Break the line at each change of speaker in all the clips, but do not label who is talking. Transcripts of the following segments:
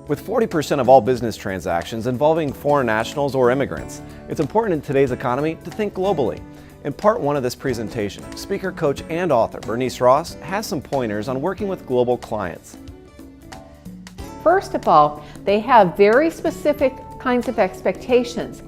With 40% of all business transactions involving foreign nationals or immigrants, it's important in today's economy to think globally. In part one of this presentation, speaker, coach, and author Bernice Ross has some pointers on working with global clients.
First of all, they have very specific kinds of expectations.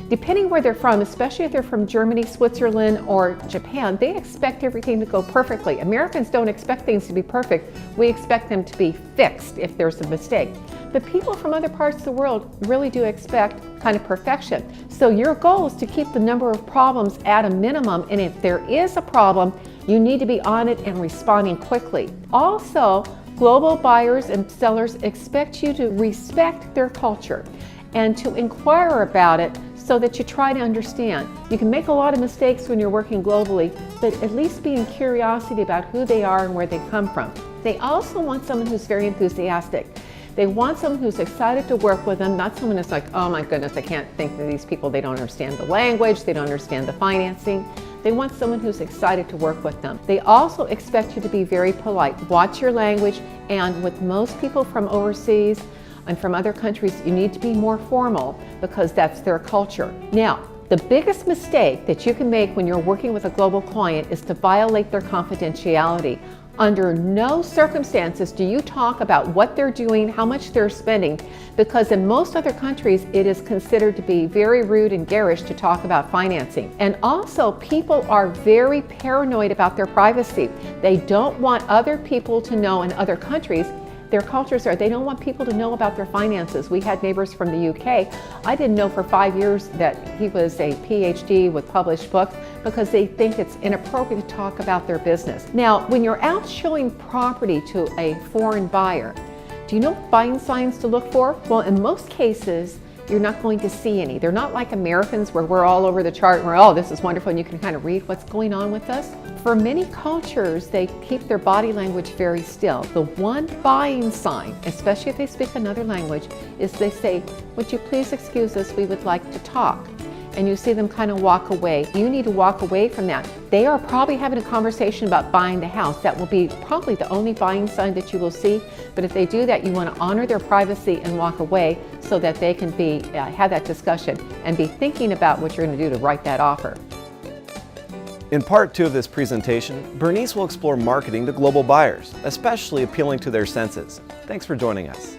Depending where they're from, especially if they're from Germany, Switzerland, or Japan, they expect everything to go perfectly. Americans don't expect things to be perfect. We expect them to be fixed if there's a mistake. But people from other parts of the world really do expect kind of perfection. So your goal is to keep the number of problems at a minimum, and if there is a problem, you need to be on it and responding quickly. Also, global buyers and sellers expect you to respect their culture and to inquire about it so that you try to understand. You can make a lot of mistakes when you're working globally, but at least be in curiosity about who they are and where they come from. They also want someone who's very enthusiastic. They want someone who's excited to work with them, not someone who's like, oh my goodness, I can't think of these people. They don't understand the language, they don't understand the financing. They want someone who's excited to work with them. They also expect you to be very polite. Watch your language, and with most people from overseas and from other countries, you need to be more formal because that's their culture. Now, the biggest mistake that you can make when you're working with a global client is to violate their confidentiality. Under no circumstances do you talk about what they're doing, how much they're spending, because in most other countries it is considered to be very rude and garish to talk about financing. And also, people are very paranoid about their privacy. They don't want other people to know in other countries. Their cultures are, they don't want people to know about their finances. We had neighbors from the UK. I didn't know for 5 years that he was a PhD with published books because they think it's inappropriate to talk about their business. Now, when you're out showing property to a foreign buyer, do you know buying signs to look for? Well, in most cases, you're not going to see any. They're not like Americans where we're all over the chart and we're, oh, this is wonderful, and you can kind of read what's going on with us. For many cultures, they keep their body language very still. The one buying sign, especially if they speak another language, is they say, would you please excuse us, we would like to talk. And you see them kind of walk away. You need to walk away from that. They are probably having a conversation about buying the house. That will be probably the only buying sign that you will see. But if they do that, you want to honor their privacy and walk away so that they can have that discussion and be thinking about what you're going to do to write that offer.
In part two of this presentation, Bernice will explore marketing to global buyers, especially appealing to their senses. Thanks for joining us.